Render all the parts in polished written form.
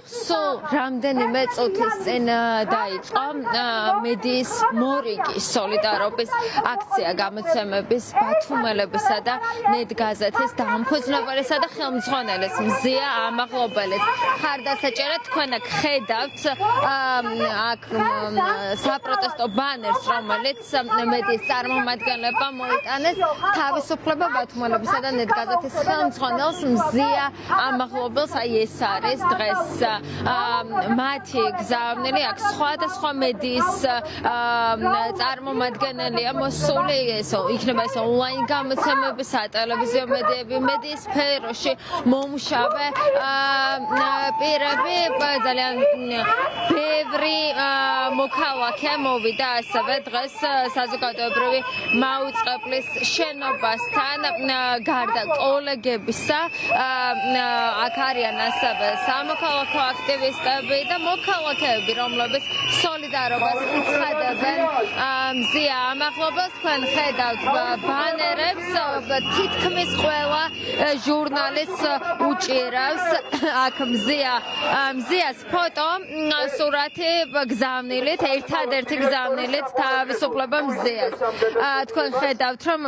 სულ რამდენიმე წუთის წინ დაიწყო მედიის მორიგი სოლიდარობის აქცია გამოცემების ბათუმელებისა და ნეტგაზეთის დამფუძნებელისა და ხელმძღვანელის მზია ამაღლობელის ხარდასაჭერად თქვენ აქ ხედავთ აქ საპროტესტო ბანერს, რომელიც მედიის წარმომადგენლებმა მოიტანეს თავისუფლება ბათუმელებისა და ნეტგაზეთის ხელმძღვანელს მზია ამაღლობელს. აი ეს არის დღეს მათი გზავნილი აქ სხვადასხვა მედიის წარმომადგენელია მოსული, იქნება ეს ონლაინ გამოცემები, სატელევიზიო მედიები, მედიის სფეროში მომუშავე პირები, ძალიან ბევრი მოქალაქე მოვიდა ასევე დღეს საზოგადოებრივი მაუწყებლის შენობასთან გარდა კოლეგებისა აქ არიან ასევე სამოქალაქო აქტივისტები და მოქალაქეები, რომლებიც სოლიდარობას უცხადებენ მზია ამაღლობელს. თქვენ ხედავთ ბანერებს, თითქმის ყველა ჟურნალისტს უჭირავს აქ მზიას ფოტო, სურათი გზავნილით, ერთადერთი გზავნილით თავისუფლება მზიას. თქვენ ხედავთ, რომ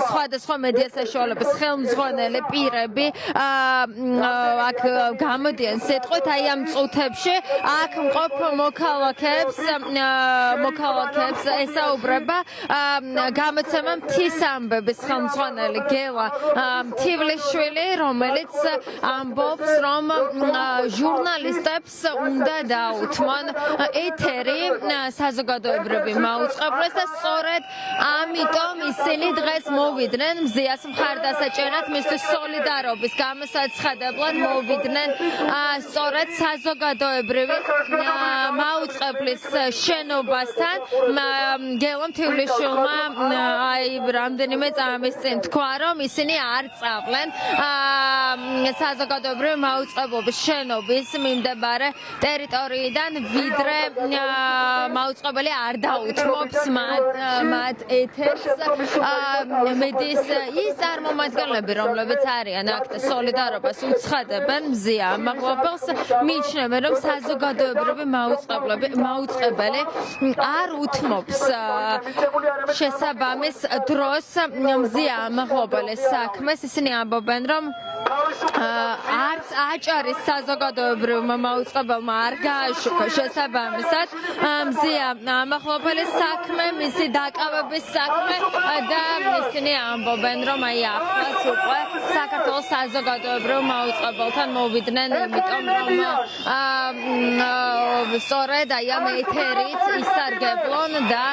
სხვადასხვა მედია საშუალების ხელმძღვანელი პირები აქ გამოდიან სიტყვით, აი ამ წუთებში აქ მყოფ მოქალაქეებს ესაუბრება გამოცემა მთის ამბების ხელმძღვანელი გელა მთივლიშვილი, რომელიც ამბობს, რომ ჟურნალისტებს უნდა დაუთმონ ეთერი საზოგადოებრივი მაუწყებლეს და სწორედ ამიტომ ისინი დღეს მოვიდნენ მზიას მხარდასაჭერად, მისთვის სოლიდარობის გამოსაცხადებლად მოვიდნენ სწორედ საზოგადოებრივი მაუწყებლის შენობასთან. გელა მთივლიშვილმა აი რამდენიმე წამის წინ თქვა, რომ ისინი არ წავლენ საზოგადოებრივი მაუწყებლობის შენობის მიმდებარე ტერიტორიიდან, ვიდრე მაუწყებელი არ დაუთმობს მათ ეთერს. მედიის ის წარმომადგენლები, რომლებიც არიან აქ სოლიდარობას უცხადებენ მზია ამაღლობელს, მიიჩნევენ, რომ საზოგადოებრივი მაუწყებელი არ უთმობს შესაბამის დროს მზია ამაღლობელის საქმეს. ისინი ამბობენ, რომ არც აჭარის საზოგადოებრივმა მაუწყებელმა არ გააშუქა შესაბამისად მზია ამაღლობელის საქმე, მისი დაკავების საქმე და ისინი ამბობენ, რომ აი ახლაც უკვე საქართველოს საზოგადოებრივ მაუწყებელთან მოვიდნენ, იმიტომ რომ სწორედ აი ამ ეთერით ისარგებლონ და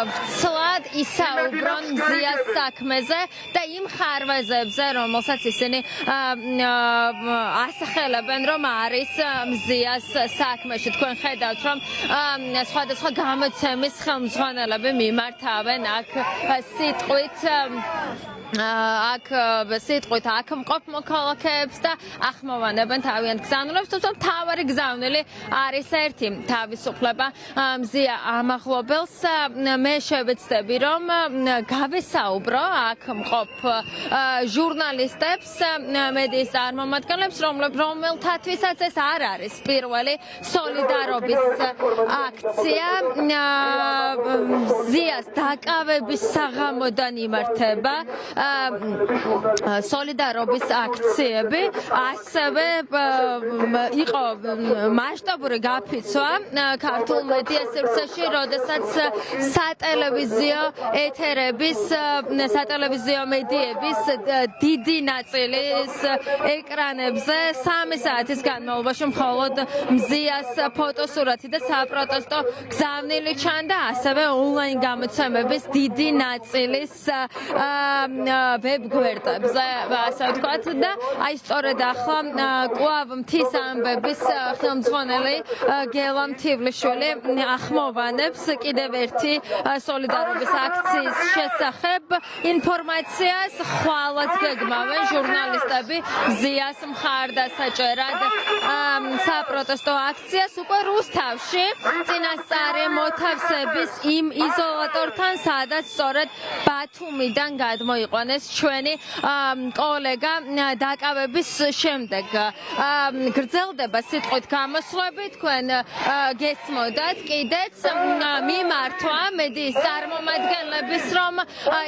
ვცლად ისაუბრონ მზიას საქმეზე და იმ ხარვეზებზე, რომელსაც ისინი ასახელებენ, რომ არის მზიას საქმეში. თქვენ ხედავთ, რომ სხვადასხვა გამოცემის ხელმძღვანელები მიმართავენ აქ სიტყვით აქ მყოფ მოქალაქეებს და ახმოვანებენ თავიანთ გზავნილებს, თუმცა მთავარი გზავნილი არის ერთი, თავისუფლება მზია ამაღლობელს. მე შევეცდები, რომ გავესაუბრო აქ მყოფ ჟურნალისტებს, მედიის წარმომადგენლებს, რომელთათვისაც ეს არ არის პირველი სოლიდარობის აქცია. მზიას დაკავების საღამოდან იმართება სოლიდარობის აქციები, ასევე იყო მასშტაბური გაფიცვა ქართულ მედია სივრცეში, როდესაც სატელევიზიო მედიების დიდი ნაწილის ეკრანებზე 3 საათის განმავლობაში მხოლოდ მზიას ფოტოსურათი და საპროტესტო გზავნილი ჩანდა, ასევე ონლაინ გამოცემების დიდი ნაწილის ვებგვერდებზე, ასე ვთქვათ. და აი სწორედ ახლა კვლავ მთის ამბების ხელმძღვანელი გელა მთივლიშვილი ახმოვანებს კიდევ ერთი სოლიდარობის აქციის შესახებ ინფორმაციას. ხვალაც გეგმავენ ჟურნალისტები მზიას მხარდასაჭერად საპროტესტო აქციას უკვე რუსთავში, წინასწარი მოთავსების იმ იზოლატორთან, სადაც სწორედ ბათუმიდან გადმოიყვანეს მიიყვანეს ჩვენი კოლეგა დაკავების შემდეგ. გრძელდება სიტყვით გამოსვლები, თქვენ გესმოდათ კიდეც მიმართვა მედიის წარმომადგენლების, რომ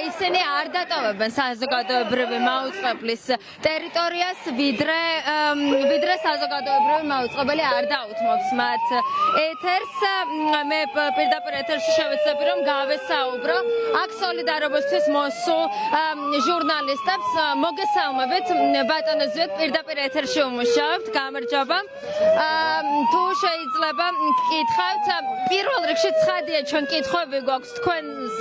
ისინი არ დატოვებენ საზოგადოებრივი მაუწყებლის ტერიტორიას, ვიდრე საზოგადოებრივი მაუწყებელი არ დაუთმობს მათ ეთერს. მე პირდაპირ ეთერში შევეცდები, რომ გავესაუბრო აქ სოლიდარობისთვის მოსულ ჟურნალისტებს. მოგესალმებით, ბატონო ზვიად, პირდაპირ ეთერში უმუშაობთ, გამარჯობა. თუ შეიძლება გკითხავთ, პირველ რიგში ცხადია, ჩვენ კითხვები გვაქვს თქვენს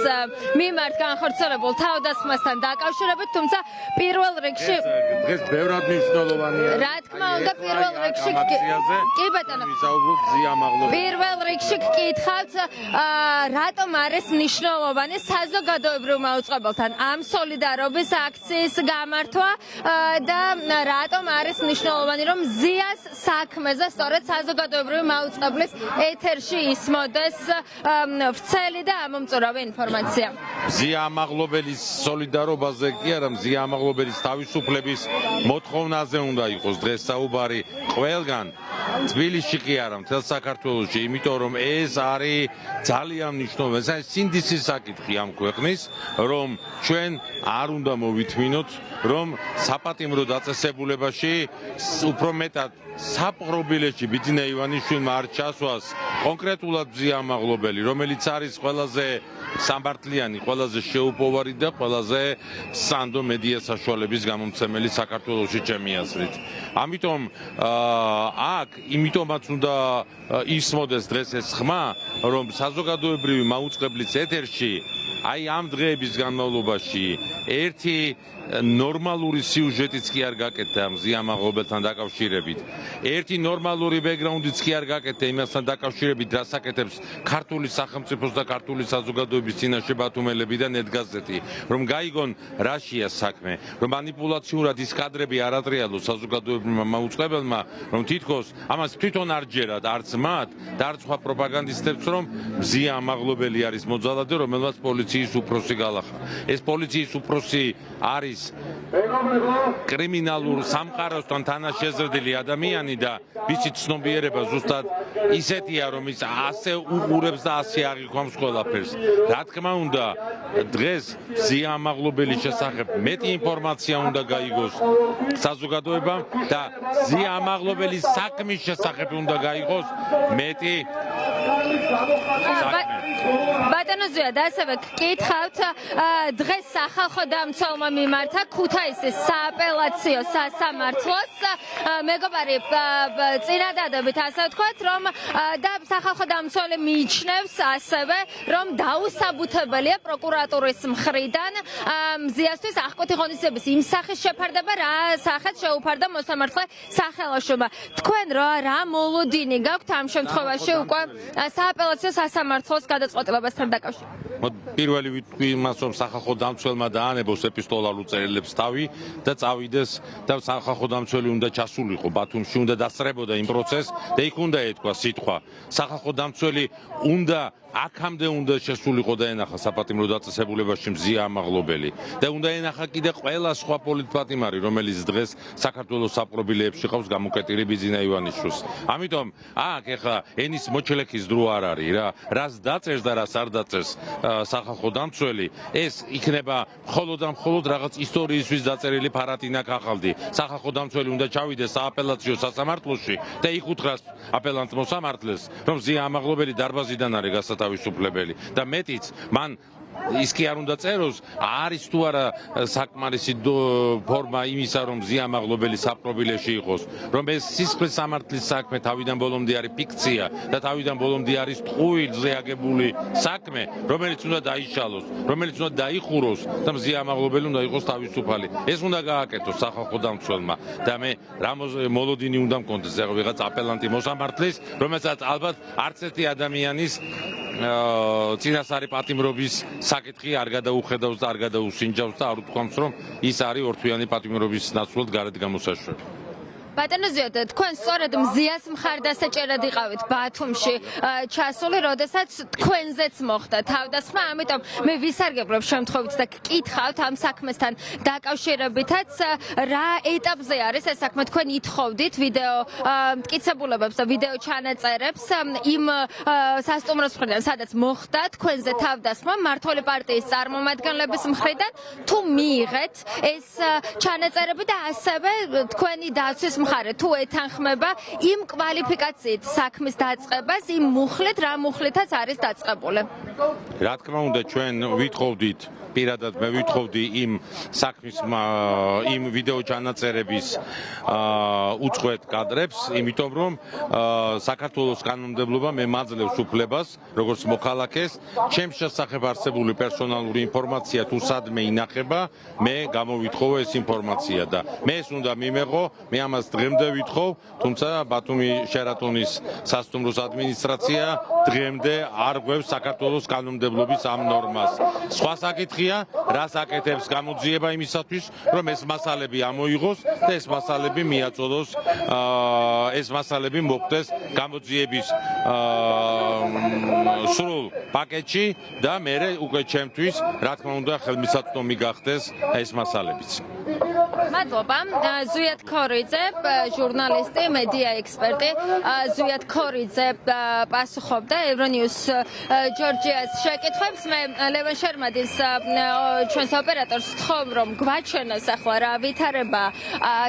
მიმართ განხორციელებულ თავდასხმასთან დაკავშირებით, თუმცა პირველ რიგში დღეს ბევრად მნიშვნელოვანია. რა თქმა უნდა, პირველ რიგში კი ბატონო, პირველ რიგში გკითხავთ, რატომ არის მნიშვნელოვანი საზოგადოებრივ მაუწყებელთან ამ სოლიდარობის აქციის გამართვა და რატომ არის მნიშვნელოვანი, რომ ზიას საქმეზე სწორედ საზოგადოებრივი მაუწყებლის ეთერში ისმოდეს ვრცელი და ამომწურავი ინფორმაცია. ზია ამაღლობელის სოლიდარობაზე კი არა, ზია ამაღლობელის თავისუფლების მოთხოვნაზე უნდა იყოს დღეს საუბარი ყველგან. თბილისში კი არა, მთელ საქართველოში, იმიტომ რომ ეს არის ძალიან მნიშვნელოვანი. ეს სინდისის საკითხი ამ ქვეყნის, რომ ჩვენ არ უნდა მოვითმინოთ, რომ საპატიმრო დაწესებულებაში უფრო მეტად საპყრობილეში ბიძინა ივანიშვილმა არ ჩასვას კონკრეტულად ზია ამაღლობელი, რომელიც არის ყველაზე სამართლიანი, ყველაზე შეუპოვარი და ყველაზე სანდო მედია საშუალების გამომცემელი საქართველოში ჩემი აზრით. ამიტომ იმიტომაც უნდა ისმოდეს დღეს ეს ხმა, რომ საზოგადოებრივი მაუწყებლის ეთერში აი ამ დღეების განმავლობაში ერთი ნორმალური სიუჟეტიც კი არ გაკეთდა ზია ამაღლობელთან დაკავშირებით. ერთი ნორმალური ბექგრაუნდიც კი არ გაკეთდა იმასთან დაკავშირებით, რაც აკეთებს ქართული სახელმწიფოს და ქართული საზოგადოების წინაშე ბათუმელები და ნეტგაზეთი, რომ გაიგონ რაშია საქმე, რომ მანიპულაციურად ის კადრები არ ატრიალოს საზოგადოებრივმა მაუწყებელმა, რომ თითქოს ამას თვითონ არ ჯერათ არც მათ და არც სხვა პროპაგანდისტებს, რომ ზია ამაღლობელი არის მოძალადე, რომელმაც პოლიციის უფროსი გალახა. ეს პოლიციის უფროსი არის კრიმინალურ სამყაროსთან თანაშეზრდილი ადამიანი და ვიცი ცნობიერება ზუსტად ისეთია, რომ ის ასე უყურებს და ასე აღიქვამს ყველაფერს. რა თქმა უნდა, დღეს ზია ამაღლობელის შესახებ მეტი ინფორმაცია უნდა გაიგოს საზოგადოებამ და ზია ამაღლობელის საქმის შესახებ უნდა გაიგოს მეტი ბატონო ზვიად, ასევე გკითხავთ, დღეს სახალხო დამცველმა მიმართა ქუთაისის სააპელაციო სასამართლოს მეგობარი წინადადებით ასე ვთქვათ, რომ და სახალხო დამცველი მიიჩნევს ასევე, რომ დაუსაბუთებელია პროკურატურის მხრიდან მზიასთვის აღკვეთი ღონისძიების იმ სახის შეფარდება, რა სახით შეუფარდა მოსამართლე სახელაშობა. თქვენ რა მოლოდინი გაქვთ ამ შემთხვევაში უკვე სააპელაციო სასამართლოს გადაწყვეტილებასთან დაკავშირებით? პირველი ვიტყვი იმას, რომ სახალხო დამცველმა დაანებოს ეპისტოლარულ წერილებს თავი და წავიდეს და სახალხო დამცველი უნდა ჩასულიყო ბათუმში, უნდა დასწრებოდა იმ პროცესს და იქ უნდა ეთქვა სიტყვა. სახალხო დამცველი უნდა აქამდე უნდა შესულიყო და ენახა საპატიმრო დაწესებულებაში მზია ამაღლობელი და უნდა ენახა კიდე ყველა სხვა პოლიტპატიმარი, რომელიც დღეს საქართველოს საპყრობილეებში ყავს გამოკეტილი ბიძინა ივანიშვილს. ამიტომ აქ ეხლა ენის მოჩლექის დრო არ არის რა, რას დაწერს და რას არ დაწერს სახალხო დამცველი, ეს იქნება მხოლოდ და მხოლოდ რაღაც ისტორიისთვის დაწერილი ფარატინა კახალდი. სახალხო დამცველი უნდა ჩავიდეს სააპელაციო სასამართლოში და იქ უთხრას აპელანტ მოსამართლეს, რომ ზია ამაღლობელი დარბაზიდან არის გასათავისუფლებელი და მეტიც მან ის კი არ უნდა წეროს, არის თუ არა საკმარისი ფორმა იმისა, რომ ზია ამაღლობელი საპყრობილეში იყოს, რომ ეს სისხლის სამართლის საქმე თავიდან ბოლომდე არის ფიქცია და თავიდან ბოლომდე არის ტყუილზე აგებული საქმე, რომელიც უნდა დაიშალოს, რომელიც უნდა დაიხუროს და ზია ამაღლობელი უნდა იყოს თავისუფალი. ეს უნდა გააკეთოს სახალხო დამცველმა და მე რა მოლოდინი უნდა მქონდეს ვიღაც აპელანტი მოსამართლის, რომელსაც ალბათ არც ერთი ადამიანის წინასწარი პატიმრობის საკითხი არ გადაუხედავს და არ გადაუსინჯავს და არ უთქვამს, რომ ის არის ორთვიანი პატიმრობის ნაცვლად გარეთ გამოსაშვები. ბატონო ზიად, თქვენ სწორედ მზიას მხარდასაჭერად იყავით ბათუმში ჩასული, როდესაც თქვენზეც მოხდა თავდასხმა, ამიტომ მე ვისარგებლობ შემთხვევით და გკითხავთ ამ საქმესთან დაკავშირებითაც რა ეტაპზე არის ეს საქმე, თქვენ ითხოვდით ვიდეო მტკიცებულებებს და ვიდეო ჩანაწერებს იმ სასტუმროს მხრიდან, სადაც მოხდა თქვენზე თავდასხმა მმართველი პარტიის წარმომადგენლების მხრიდან, თუ მიიღეთ ეს ჩანაწერები და ასევე თქვენი დაცვის მხარე თუ ეთანხმება იმ კვალიფიკაციით საქმის დაწყებას, იმ მუხლით, რა მუხლითაც არის დაწყებული. რა თქმა უნდა, ჩვენ ვითხოვდით პირადად მე ვითხოვდი იმ საქმის იმ ვიდეო ჩანაწერების უწყვეტ კადრებს, იმიტომ რომ საქართველოს კანონმდებლობა მე მაძლევს უფლებას, როგორც მოქალაქეს, ჩემს შესახებ არსებული პერსონალური ინფორმაცია თუ სადმე ინახება, მე გამოვითხოვე ეს ინფორმაცია და მე ეს უნდა მიმეღო, მე ამას დღემდე ვითხოვ, თუმცა ბათუმი შერატონის სასტუმროს ადმინისტრაცია დღემდე არ ღვევს საქართველოს კანონმდებლობის ამ ნორმას. სხვა საკითხი რას აკეთებს გამოძიება იმისათვის, რომ ეს მასალები ამოიღოს და ეს მასალები მიაწოდოს, ეს მასალები მოხდეს გამოძიების სრულ პაკეტში და მე უკვე ჩემთვის, რა თქმა უნდა, ხელმისაწვდომი გახდეს ეს მასალებიც. მადლობა. ზვიად ქორიძე, ჟურნალისტი, მედია ექსპერტი. ზვიად ქორიძე პასუხობდა ევრონიუს ჯორჯიას შეკითხვებს. მე ლევან შერმადის ჩვენს ოპერატორს ვთხოვ, რომ გვაჩვენოს ახლა რა ვითარება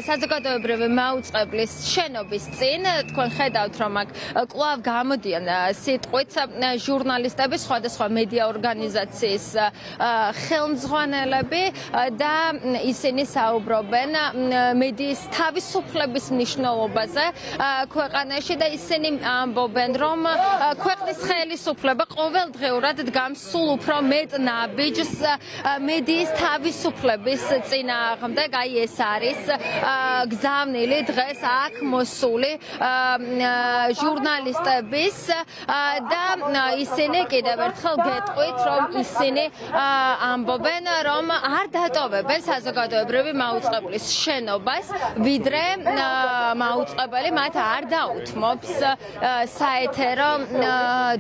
საზოგადოებრივი მაუწყებლის შენობის წინ. თქვენ ხედავთ, რომ აქ კვლავ გამოდიან სიტყვით ჟურნალისტები, სხვადასხვა მედია ორგანიზაციის ხელმძღვანელები და ისინი საუბრობენ მედიის თავისუფლების მნიშვნელობაზე ქვეყანაში და ისინი ამბობენ, რომ ქვეყნის ხელისუფლება ყოველდღიურად დგამს სულ უფრო მეტ ნაბიჯს მედიის თავისუფლების წინააღმდეგ. აი ეს არის გზავნილი დღეს აქ მოსული ჟურნალისტების და ისინი კიდევ ერთხელ გეტყვით, რომ ისინი ამბობენ, რომ არ დატოვებენ საზოგადოებრივი მაუწყებლის შენობას, ვიდრე მაუწყებელი მათ არ დაუთმობს საეთერო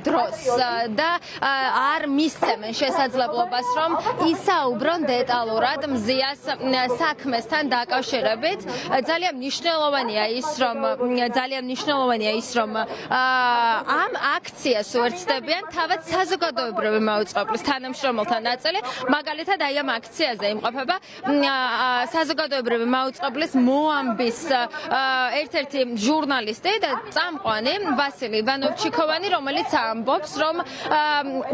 დროს და არ მისცემენ შესაძლებლობას, რომ ისაუბრონ დეტალურად მზიას საქმესთან დაკავშირებით. ძალიან მნიშვნელოვანია ის, რომ ამ აქციას უერთდებიან თავად საზოგადოებრივი მაუწყებლის თანამშრომელთა ნაწილი. მაგალითად, აი ამ აქციაზე იმყოფება საზოგადოებრივი მაუწყებლის მოამბის ერთ-ერთი ჟურნალისტი და წამყვანი ვასილი ივანოვ-ჩიქოვანი, რომელიც ამბობს, რომ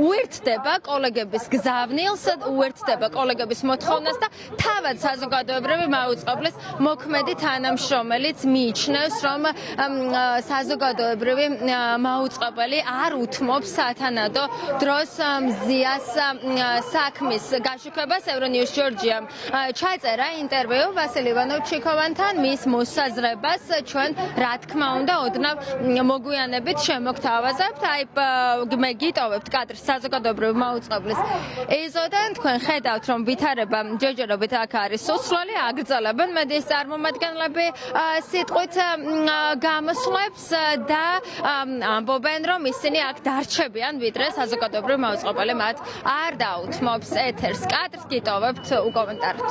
უერთდება კოლეგების გზავნილს, უერთდება კოლეგების მოთხოვნას და თავად საზოგადოებრივი მაუწყებლის მოქმედი თანამშრომელიც მიიჩნევს, რომ საზოგადოებრივი მაუწყებელი არ უთმობს სათანადო დროს მზიას საქმის გაშუქებას. ევრონიუს ჯორჯიამ ჩაწერა ინტერვიუ ვასილი ივანოვ-ჩიქოვანთან, მის მოსაზრებას ჩვენ რა თქმა უნდა ოდნავ მოგვიანებით შემოგთავაზებთ. აი მე გიტოვებთ კადრს საზოგადოებრივი მაუწყებლის ეზოდან. თქვენ ხედავთ, რომ ვითარება ჯერჯერობით აქ არის სუსლელი, აგრძელებენ მედიის წარმომადგენლები სიტყვით გამოსვლებს და ამბობენ, რომ ისინი აქ დარჩებიან, ვიდრე საზოგადოებრივი მაუწყებელი მათ არ დაუთმობს ეთერს. კადრს გიტოვებთ უკომენტარით.